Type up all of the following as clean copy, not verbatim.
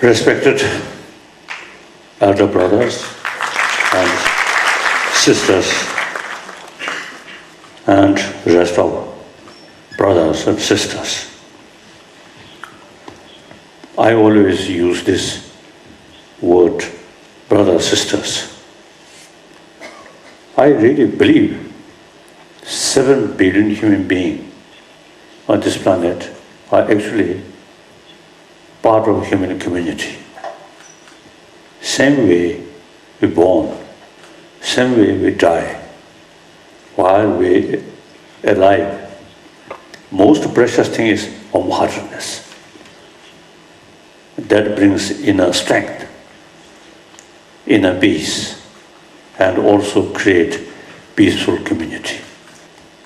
Respected elder brothers and sisters and rest of brothers and sisters, I always use this word, brothers, sisters. I really believe 7 billion human beings on this planet are actually part of human community. Same way we born, same way we die. While we alive, most precious thing is wholeheartedness. That brings inner strength, inner peace, and also create peaceful community.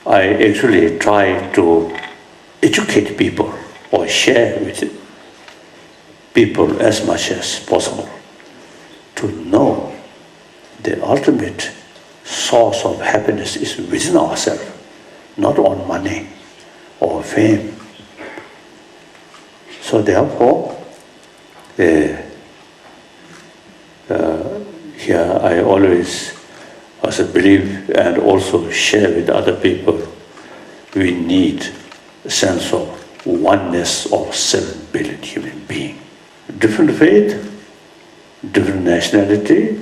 I actually try to educate people or share with people as much as possible to know the ultimate source of happiness is within ourselves, not on money or fame. So therefore, here I always also believe and also share with other people, we need a sense of oneness of 7 billion human beings. Different faith, different nationality,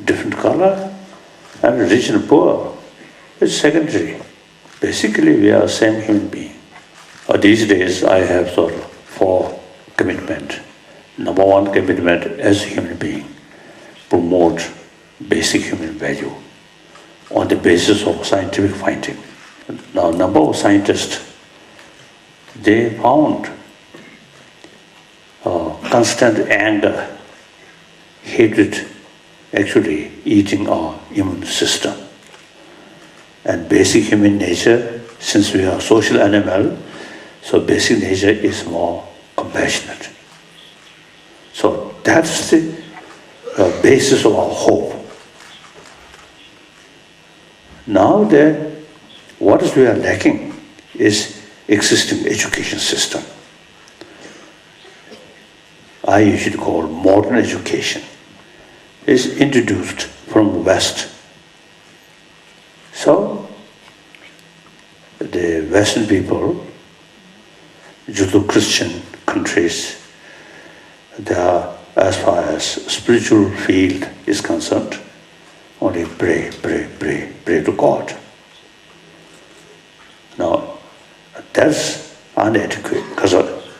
different color, and rich and poor. It's secondary. Basically, we are the same human being. These days, I have sort of 4 commitments. Number 1 commitment as a human being, promote basic human value on the basis of scientific finding. Now, number of scientists, they found constant anger, hatred, actually eating our immune system. And basic human nature, since we are a social animal, so basic nature is more compassionate. So that's the basis of our hope. Now what we are lacking is existing education system. I usually call modern education is introduced from West. So the Western people, Judeo-Christian countries, they are, as far as spiritual field is concerned, only pray to God. Now, that's inadequate, because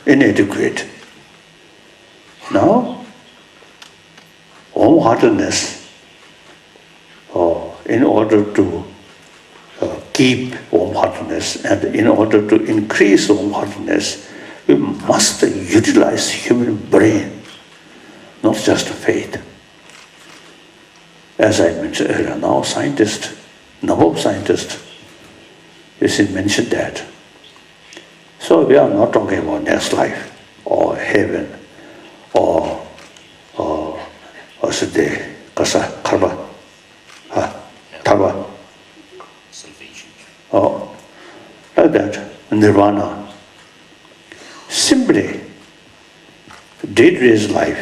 inadequate. Now, wholeheartedness, in order to keep wholeheartedness and in order to increase wholeheartedness, we must utilize human brain, not just faith. As I mentioned earlier, now scientists, number of scientists, mentioned that. So we are not talking about next life or heaven or like that, nirvana. Simply, day-to-day life,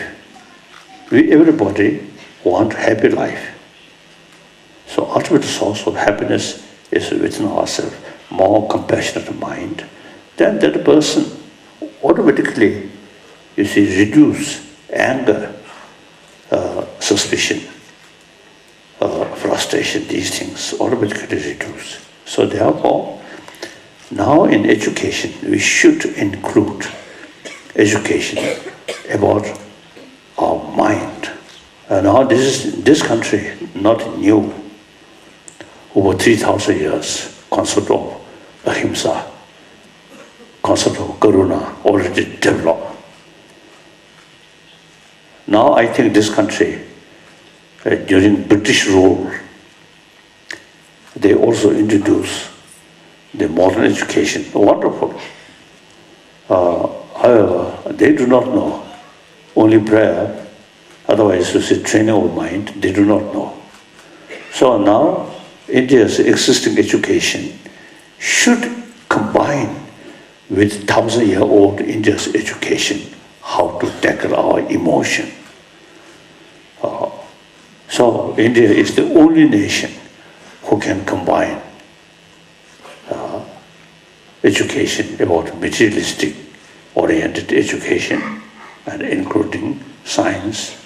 everybody want happy life. So ultimate source of happiness is within ourselves. More compassionate mind, then that person automatically, reduce anger, suspicion, frustration, these things automatically reduce. So therefore, now in education, we should include education about our mind. Now this country, not new, over 3,000 years, concept of ahimsa, concept of karuna already developed. Now I think this country, during British rule, they also introduced the modern education. Wonderful. However, they do not know. Only prayer, otherwise training of mind, they do not know. So now India's existing education should combine with 1,000-year-old India's education, how to tackle our emotion. So India is the only nation who can combine education about materialistic oriented education and including science,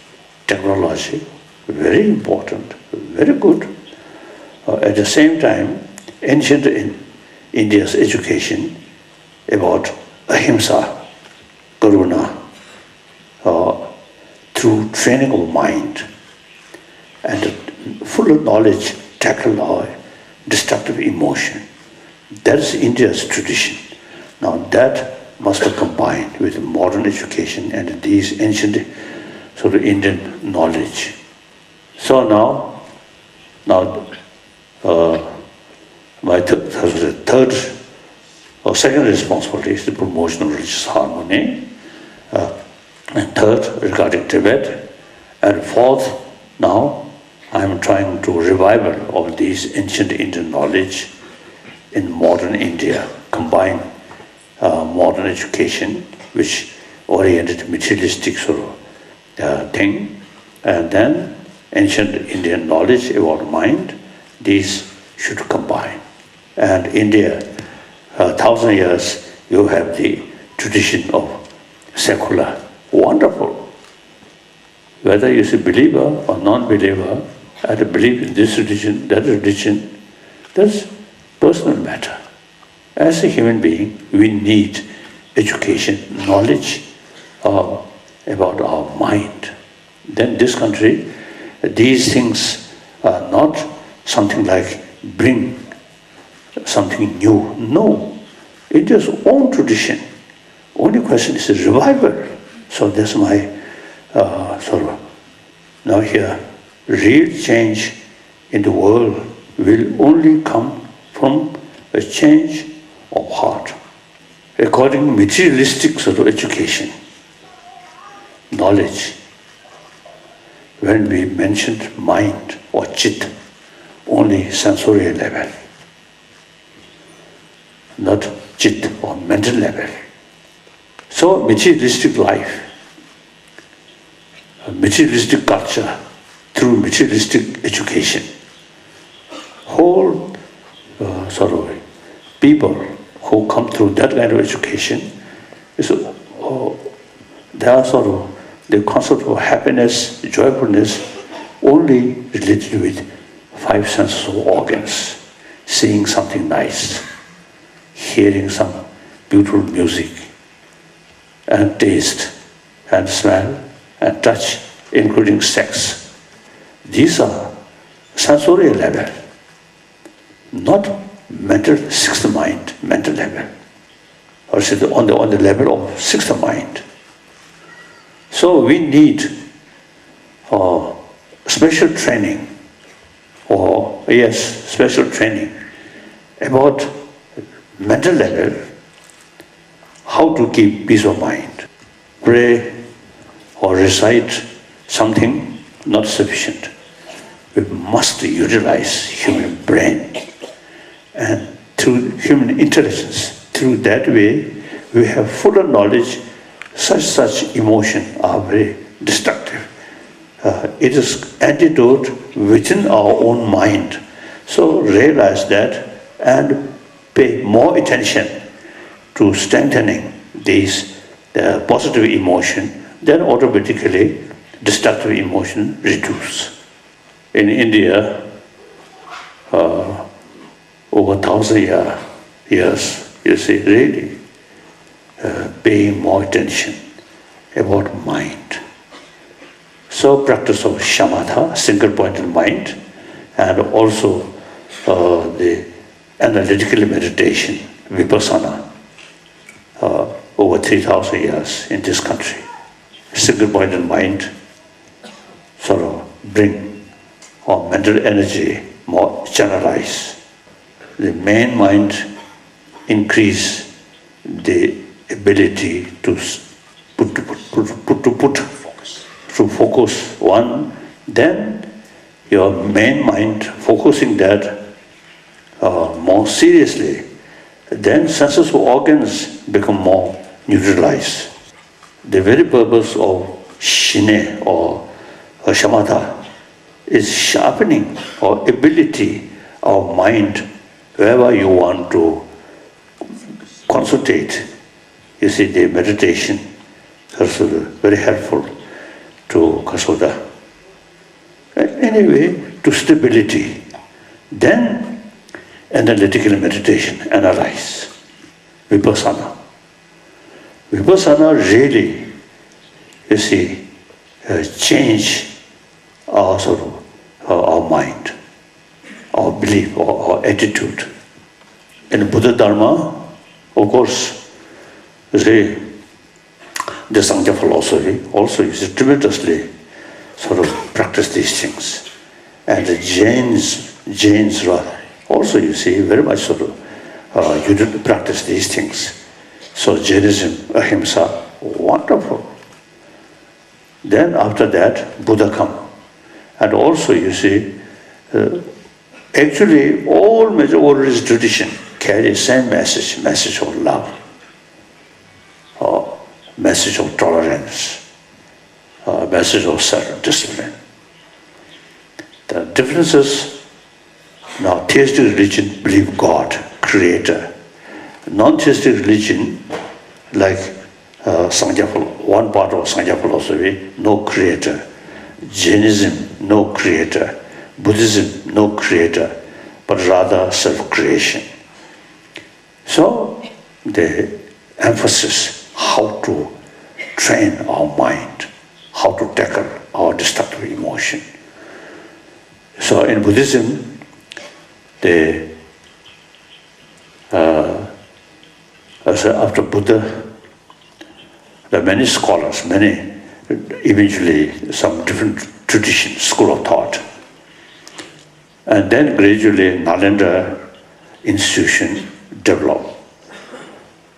technology, very important, very good. At the same time, ancient India's education about ahimsa, karuna, through training of mind and full knowledge tackle our destructive emotion. That is India's tradition. Now that must be combined with modern education and these ancient sort of Indian knowledge. So now my third or second responsibility is the promotion of religious harmony, and third regarding Tibet, and fourth now I am trying to revival of these ancient Indian knowledge in modern India, combine modern education which oriented materialistic sort of thing, and then ancient Indian knowledge about mind. These should combine. And India, 1,000 years, you have the tradition of secular, wonderful. Whether you are a believer or non-believer, I believe in this religion, that's personal matter. As a human being, we need education, knowledge about our mind. Then this country, these things are not something like bring something new. No, India's own tradition. Only question is a revival. So that's my sort of now here. Real change in the world will only come from a change of heart. According to materialistic sort of education, knowledge, when we mentioned mind or chit, only sensorial level, not chit or mental level. So materialistic life, materialistic culture, through materialistic education, whole sort of people who come through that kind of education, they are sort of the concept of happiness, joyfulness, only related with five senses of organs, seeing something nice, hearing some beautiful music, and taste, and smell, and touch, including sex. These are sensorial level, not mental sixth mind, mental level, or on the level of sixth mind. So we need special training, special training about mental level, how to keep peace of mind. Pray or recite something not sufficient. We must utilize human brain, and through human intelligence, through that way we have fuller knowledge. Such emotions are very destructive. It is antidote within our own mind. So realize that and pay more attention to strengthening these positive emotion, then automatically destructive emotion reduce. In India, over 1,000 years, you see, really paying more attention about mind. So practice of shamatha, single-pointed mind, and also the analytical meditation, vipassana, over 3,000 years in this country. Single-pointed mind sort of bring our mental energy more channelized. The main mind increase the ability to focus one, then your main mind focusing that more seriously, then senses of organs become more neutralized. the very purpose of shine or shamatha is sharpening our ability, our mind, wherever you want to concentrate. You see, the meditation is very helpful to Kasauda. Anyway, to stability. Then analytical meditation, analyze. Vipassana. Vipassana really, you see, change our sort of our mind, our belief, our attitude. In Buddha Dharma, of course, you see, the Sangha philosophy also is tremendously sort of practice these things. And the Jains also, you see, very much sort of you didn't practice these things. So Jainism, Ahimsa, wonderful. Then after that, Buddha come. And also, you see, actually all major orders tradition carry the same message of love, or message of tolerance, message of self-discipline. The differences, now theistic religion believe God, creator. Non-theistic religion, like Sangha, one part of Sangha philosophy, no creator. Jainism, no creator. Buddhism, no creator, but rather self-creation. So the emphasis, how to train our mind, how to tackle our destructive emotion. So in Buddhism, after Buddha, there are many scholars, eventually some different traditions, school of thought. And then gradually Nalanda institution developed.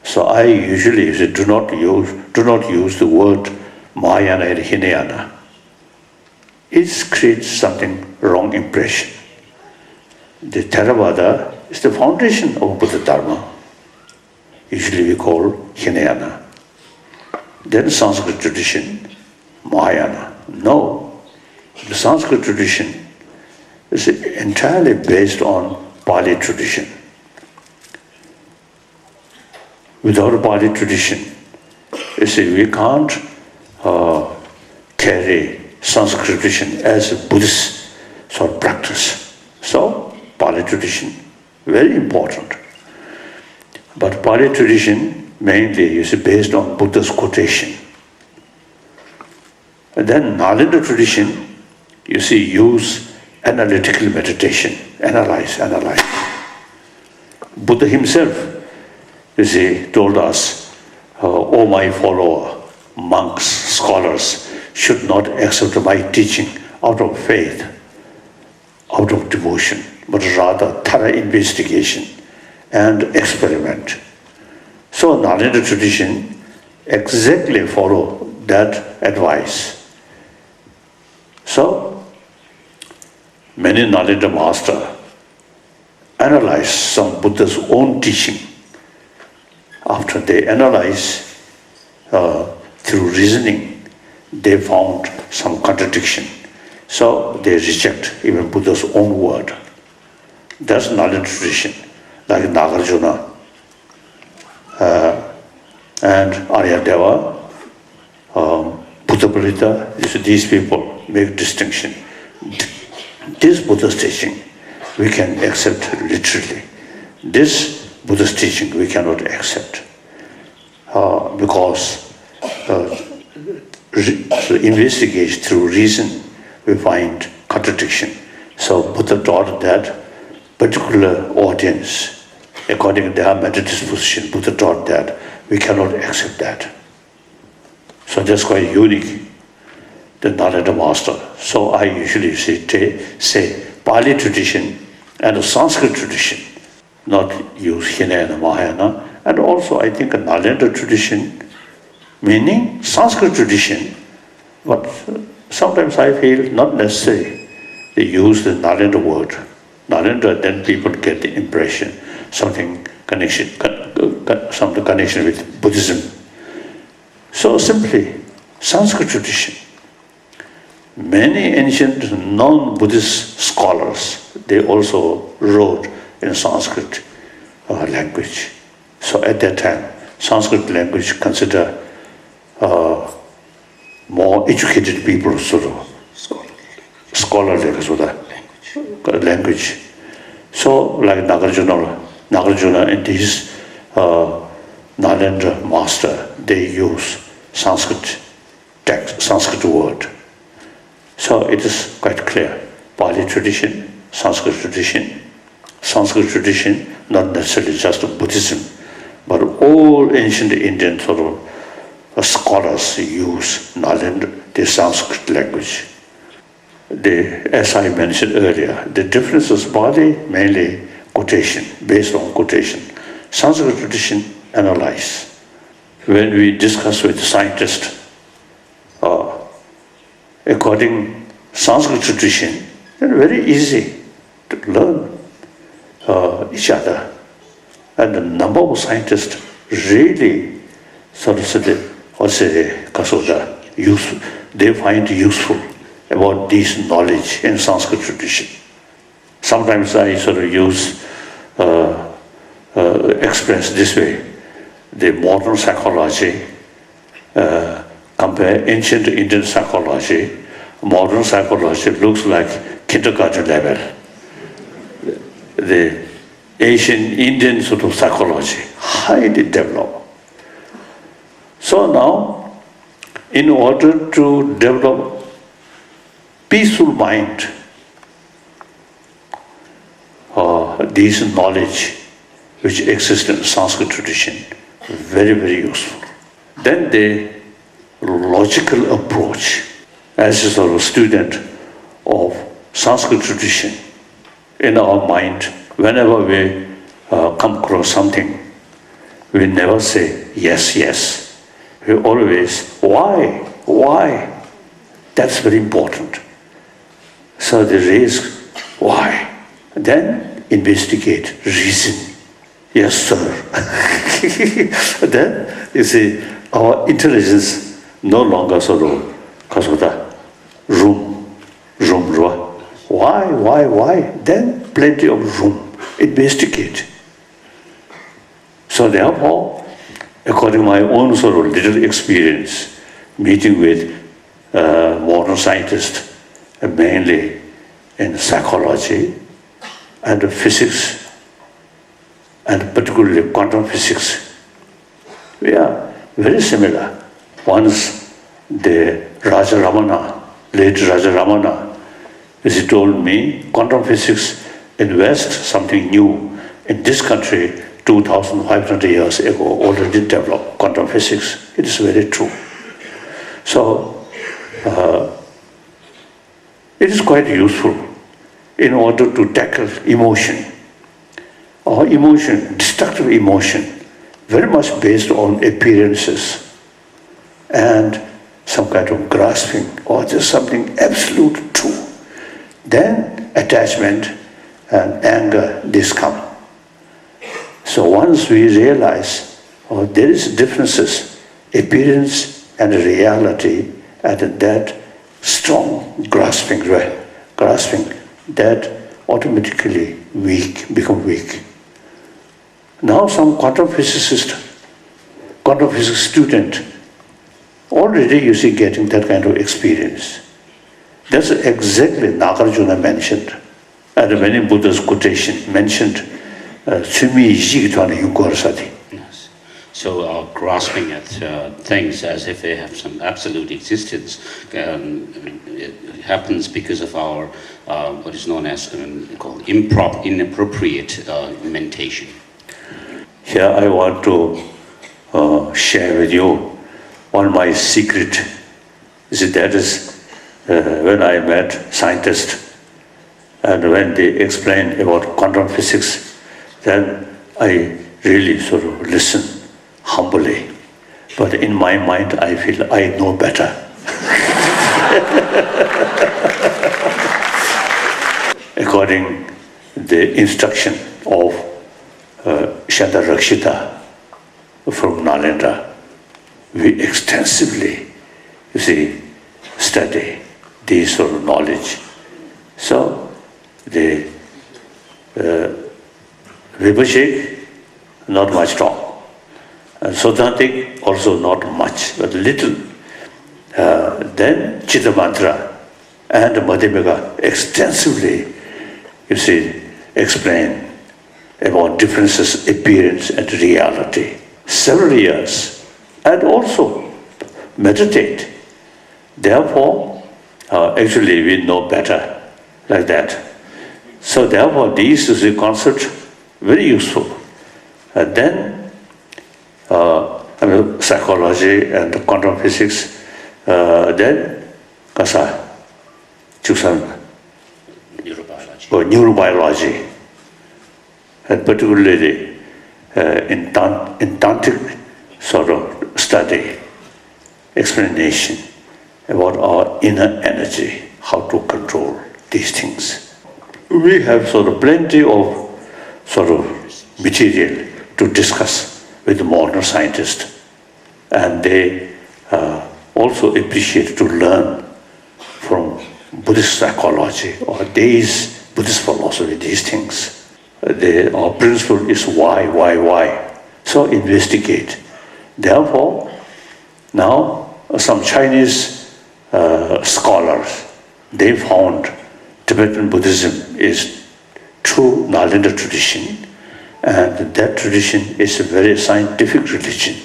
So I usually say, do not use the word Mahayana and Hinayana. It creates something wrong impression. The Theravada is the foundation of Buddha Dharma. Usually we call Hinayana. Then Sanskrit tradition, Mahayana. No, the Sanskrit tradition is entirely based on Pali tradition. Without a Pali tradition, you see, we can't carry Sanskrit tradition as a Buddhist sort of practice. So, Pali tradition, very important. But Pali tradition mainly is based on Buddha's quotation. And then Nalanda tradition, you see, use analytical meditation, analyze. Buddha himself, you see, told us, oh my follower, monks, scholars, should not accept my teaching out of faith, out of devotion, but rather thorough investigation and experiment. So Nalanda tradition exactly follow that advice. So many Nalanda masters analyze some Buddha's own teaching. After they analyze through reasoning, they found some contradiction. So they reject even Buddha's own word. That's Nalanda tradition, like Nagarjuna and Aryadeva, Buddha, these people make distinction. This Buddha's teaching we can accept literally. This Buddha's teaching we cannot accept because investigate through reason we find contradiction. So Buddha taught that particular audience, according to their mental disposition, Buddha taught that we cannot accept that. So that's quite unique, the Nalanda master. So I usually say Pali tradition and the Sanskrit tradition, not use Hinayana, Mahayana, and also I think a Nalanda tradition, meaning Sanskrit tradition, but sometimes I feel not necessary they use the Nalanda word. Nalanda, then people get the impression, some connection with Buddhism. So simply, Sanskrit tradition. Many ancient non-Buddhist scholars, they also wrote in Sanskrit language. So at that time, Sanskrit language considered more educated people, sort of scholarly sort of language. So like Nagarjuna and his Nalendra master, they use Sanskrit text, Sanskrit word. So it is quite clear. Pali tradition, Sanskrit tradition, not necessarily just Buddhism, but all ancient Indian sort of scholars use Nalendra, the Sanskrit language. As I mentioned earlier, the difference is Pali mainly quotation, based on quotation. Sanskrit tradition analyze. When we discuss with scientists, according Sanskrit tradition, it's very easy to learn each other. And the number of scientists really sort of useful, they find useful about this knowledge in Sanskrit tradition. Sometimes I sort of use, express this way, the modern psychology, compare ancient Indian psychology, modern psychology looks like kindergarten level. The Asian Indian sort of psychology, highly developed. So now, in order to develop peaceful mind, this knowledge which exists in Sanskrit tradition, very, very useful. Then the logical approach, as a sort of student of Sanskrit tradition, in our mind, whenever we come across something, we never say yes, yes. We always, why? That's very important. So they raise why. Then investigate, reason. Yes, sir. Then you see, our intelligence no longer sort of room. Why? Then plenty of room. Investigate. So therefore, according to my own sort of little experience, meeting with modern scientists, mainly in psychology and physics, and particularly quantum physics, we are very similar. Once the late Raja Ramana, he told me, quantum physics in West, something new. In this country, 2,500 years ago, already developed quantum physics. It is very true. So, it is quite useful in order to tackle emotion. Our emotion, destructive emotion, very much based on appearances and some kind of grasping or just something absolute true. Then attachment and anger, this come. So once we realize there is differences, appearance and reality, and that strong grasping, that automatically become weak. Now some quantum physicist student, already you see getting that kind of experience. That's exactly Nagarjuna mentioned, and many Buddha's quotation mentioned, Yes. So grasping at things as if they have some absolute existence, it happens because of our what is known as called inappropriate mentation. Here I want to share with you one of my secret. That is when I met scientists and when they explained about quantum physics, then I really sort of listen humbly. But in my mind, I feel I know better. According the instruction of Shantarakshita from Nalendra, we extensively, study this sort of knowledge. So the Vibhashik, not much talk. And Sodantik, also not much, but little. Then Chittamantra and Madhyamika extensively, explain about differences, appearance and reality. Several years. And also meditate. Therefore, actually we know better like that. So therefore, these is a concept very useful. And then, psychology and quantum physics, then, kasa, chusan, neurobiology, and particularly in tantric sort of study, explanation about our inner energy, how to control these things. We have sort of plenty of sort of material to discuss with the modern scientists, and they also appreciate to learn from Buddhist psychology or these Buddhist philosophy, these things. Our principle is why. So investigate. Therefore, now some Chinese scholars, they found Tibetan Buddhism is true Nalanda tradition, and that tradition is a very scientific religion.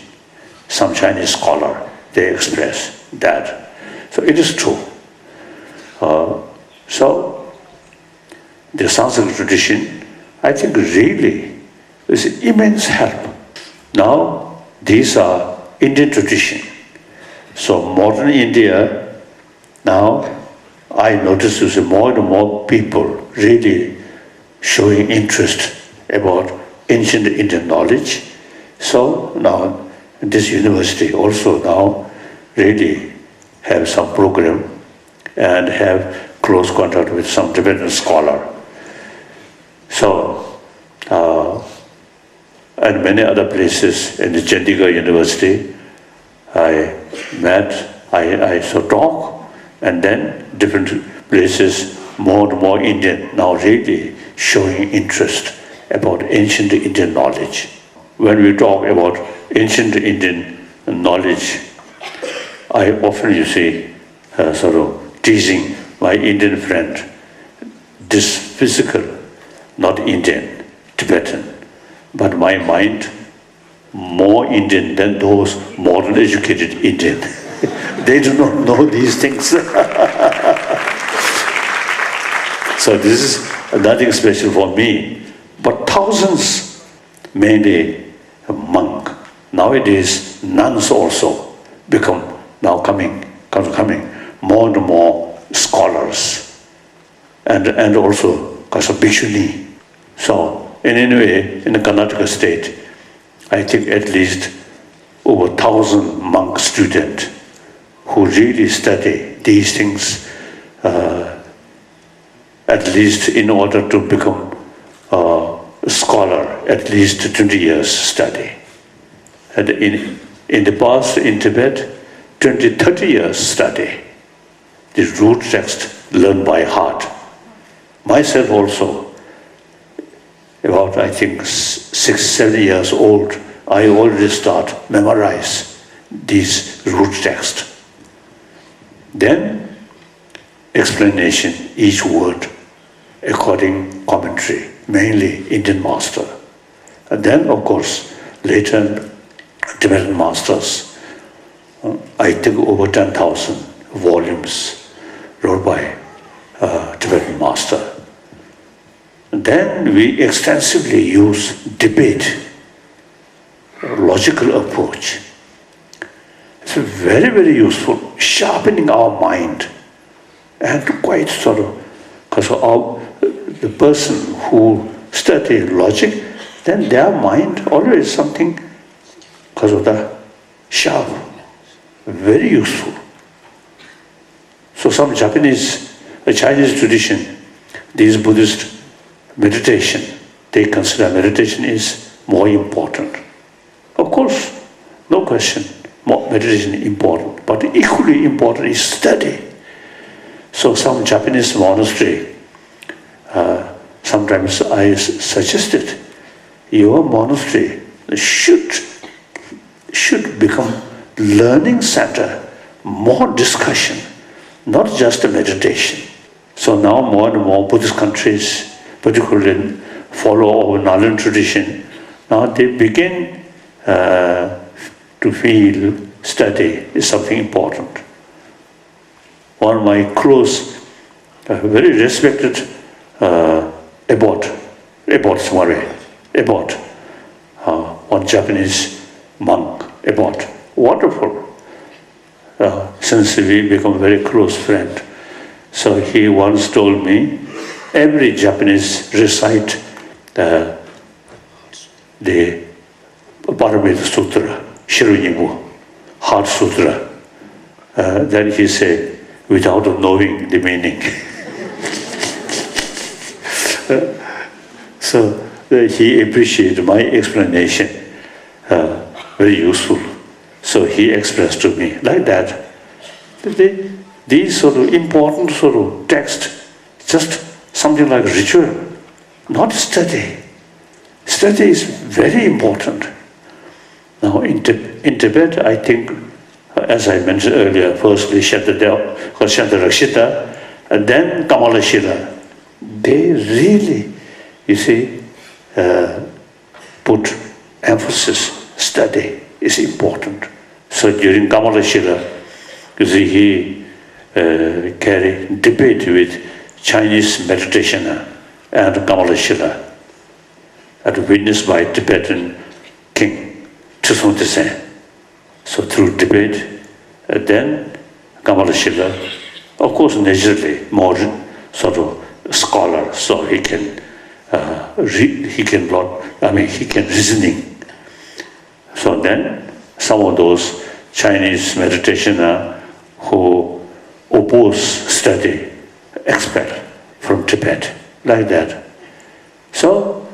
Some Chinese scholar, they express that. So it is true. So the Sanskrit tradition, I think really is immense help. Now these are Indian tradition. So modern India, now I notice there's more and more people really showing interest about ancient Indian knowledge. So now this university also now really have some program and have close contact with some Tibetan scholar. So, and many other places in the Chandigarh University, I met, I saw talk, and then different places, more and more Indian now really showing interest about ancient Indian knowledge. When we talk about ancient Indian knowledge, I often, sort of teasing my Indian friend, this physical, not Indian, Tibetan, but my mind more Indian than those modern educated Indian. They do not know these things. So this is nothing special for me, but thousands, mainly a monk. Nowadays, nuns also coming, more and more scholars, and also because of Bhikshuni. So, in any way, in the Karnataka state, I think at least over 1,000 monk students who really study these things, at least in order to become a scholar, at least 20 years study. And in the past, in Tibet, 20, 30 years study. The root text learned by heart. Myself also, about I think 6, 7 years old, I already start memorize these root text. Then explanation, each word, according commentary, mainly Indian master. And then of course, later Tibetan masters, I think over 10,000 volumes wrote by Tibetan master. Then we extensively use debate, logical approach. It's very, very useful, sharpening our mind, and quite sort of, because the person who study logic, then their mind always something, because of the sharp, very useful. So some Chinese tradition, these Buddhist meditation, they consider meditation is more important. Of course, no question. meditation is important, but equally important is study. So some Japanese monastery, sometimes I suggested, your monastery should become learning center, more discussion, not just meditation. So now more and more Buddhist countries, particularly follow our Nalin tradition, now they begin to feel study is something important. One of my close, very respected abbot Smare, one Japanese monk, abbot, wonderful. Since we become very close friend, so he once told me, every Japanese recite the Paramita Sutra, Shirinyibu, Heart Sutra. Then he said, without knowing the meaning. So he appreciated my explanation, very useful. So he expressed to me like that. These sort of important sort of text, just something like ritual, not study. Study is very important. Now in Tibet, I think, as I mentioned earlier, firstly Shantarakshita, and then Kamalashila. They really, you see, put emphasis, study is important. So during Kamalashila, you see, he carried debate with Chinese meditation and Kamalashila, and witnessed by Tibetan king Chusung Tse. So through debate, then Kamalashila, of course, naturally more sort of scholar, so he can reasoning. So then some of those Chinese meditation who oppose study, expelled from Tibet, like that. So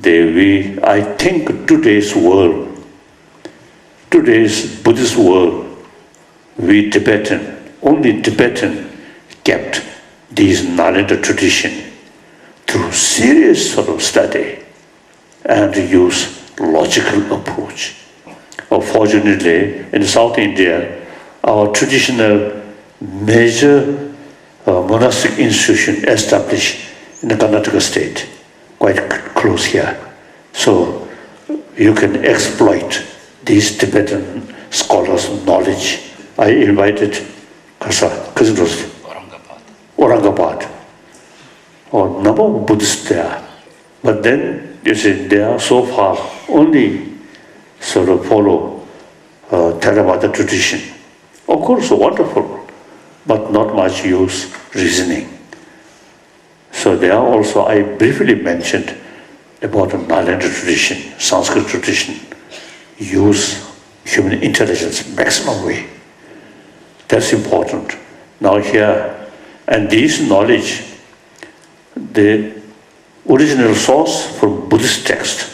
I think today's Buddhist world, we Tibetan, only Tibetan kept these Nalanda tradition through serious sort of study and use logical approach. Fortunately, in South India, our traditional major monastic institution established in the Karnataka state, quite close here. So you can exploit these Tibetan scholars' knowledge. I invited Aurangabad, or number of Buddhists there. But then, you see, they are so far only sort of follow Theravada tradition. Of course, wonderful, but not much use reasoning. So there are also, I briefly mentioned about the Nalanda tradition, Sanskrit tradition, use human intelligence maximum way. That's important. Now here, and this knowledge, the original source from Buddhist text,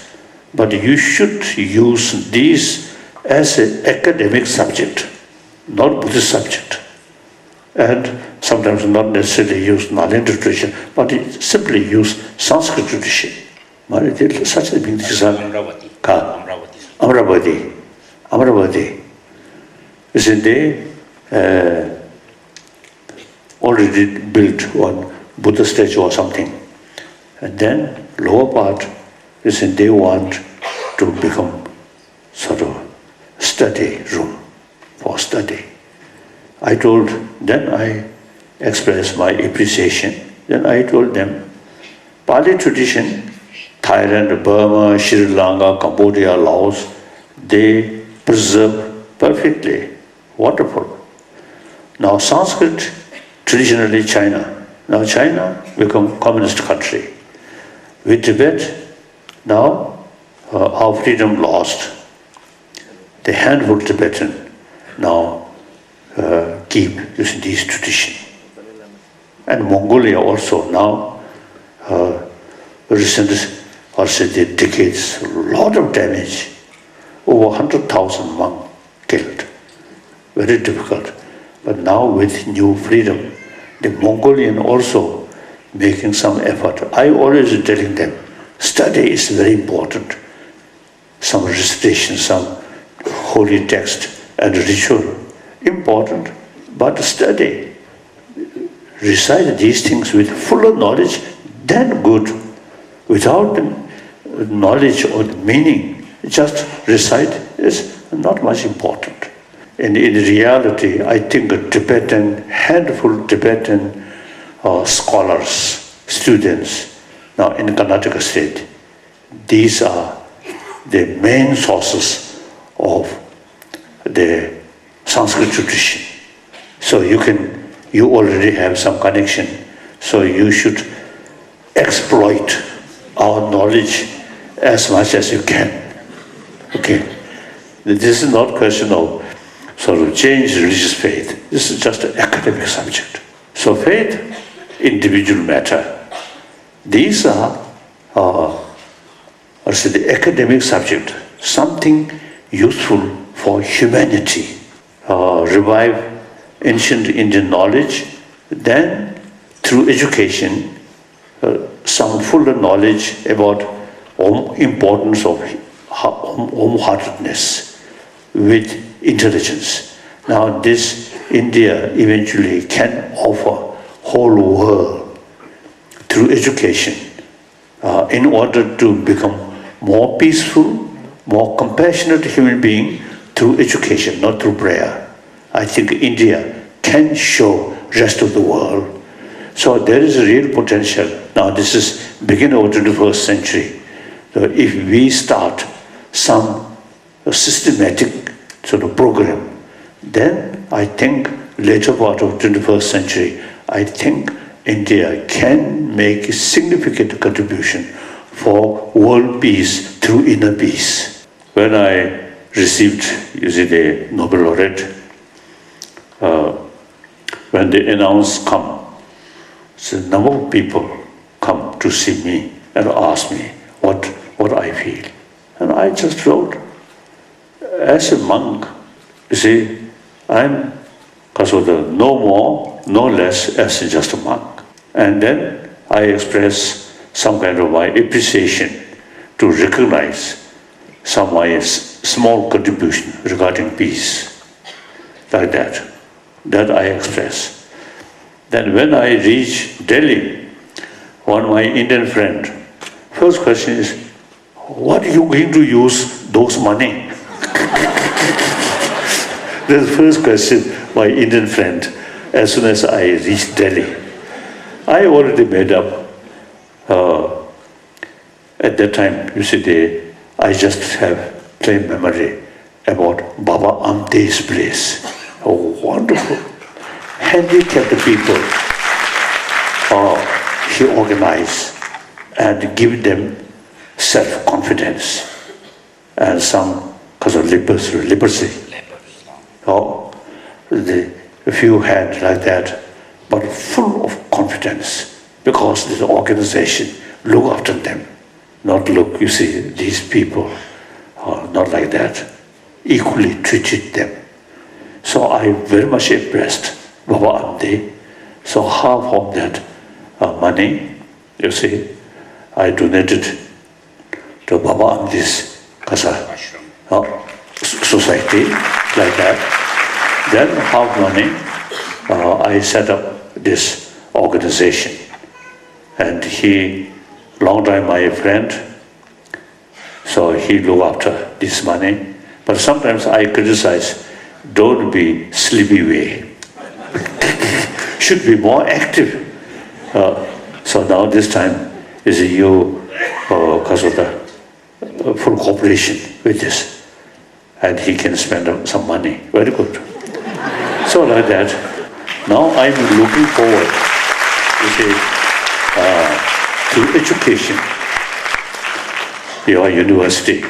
but you should use these as an academic subject, not Buddhist subject. And sometimes not necessarily use Nalanda tradition, but simply use Sanskrit tradition. Such a big Amravati. You see, they already built one Buddha statue or something. And then lower part, you see, they want to become sort of study room for study. I expressed my appreciation. Then I told them, Pali tradition, Thailand, Burma, Sri Lanka, Cambodia, Laos, they preserve perfectly. Wonderful. Now Sanskrit, traditionally China. Now China become communist country. With Tibet, now our freedom lost. The handful Tibetan now keep using these tradition. And Mongolia also now, recent, or say the decades, a lot of damage. Over 100,000 monks killed. very difficult. But now with new freedom, the Mongolian also making some effort. I always telling them, study is very important. Some recitation, some holy text and ritual, important, but study. Recite these things with fuller knowledge, then good. Without the knowledge or the meaning, just recite is not much important. And in reality, I think handful Tibetan scholars, students, now in Karnataka state, these are the main sources of the Sanskrit tradition. So you already have some connection, so you should exploit our knowledge as much as you can. Okay? This is not a question of sort of change religious faith. This is just an academic subject. So faith, individual matter. These are the academic subject, something useful for humanity. Revive ancient Indian knowledge, then through education, some fuller knowledge about importance of wholeheartedness with intelligence. Now this India eventually can offer whole world through education in order to become more peaceful, more compassionate human being through education, not through prayer. I think India can show rest of the world. So there is a real potential. Now this is beginning of the 21st century. So if we start some systematic sort of program, then I think later part of 21st century, I think India can make a significant contribution for world peace through inner peace. When I received, the Nobel laureate, when they announce come, so a number of people come to see me and ask me what I feel. And I just wrote, as a monk, I'm Kasudha, no more, no less as just a monk. And then I express some kind of my appreciation to recognize some of my small contribution regarding peace, like that. That I express. Then when I reach Delhi, one of my Indian friend, first question is, what are you going to use those money? That's the first question, my Indian friend, as soon as I reach Delhi. I already made up, at that time, I just have plain memory about Baba Amte's place. Oh, wonderful. Handicapped people, he organized and give them self-confidence and some because of leprosy. A few had like that, but full of confidence because the organization look after them. Not look, these people are not like that. Equally treated them. So I very much impressed Baba Amde. So half of that money, I donated to Baba Amde's society, like that. Then half money, I set up this organization. And he, long time my friend, so he look after this money. But sometimes I criticize, don't be sleepy way. Should be more active. So now this time is you, because of the full cooperation with this. And he can spend some money. Very good. So like that. Now I'm looking forward, to education. Your university,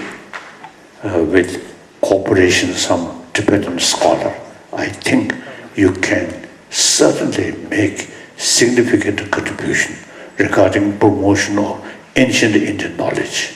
with cooperation, some Tibetan scholar, I think you can certainly make significant contribution regarding promotion of ancient Indian knowledge.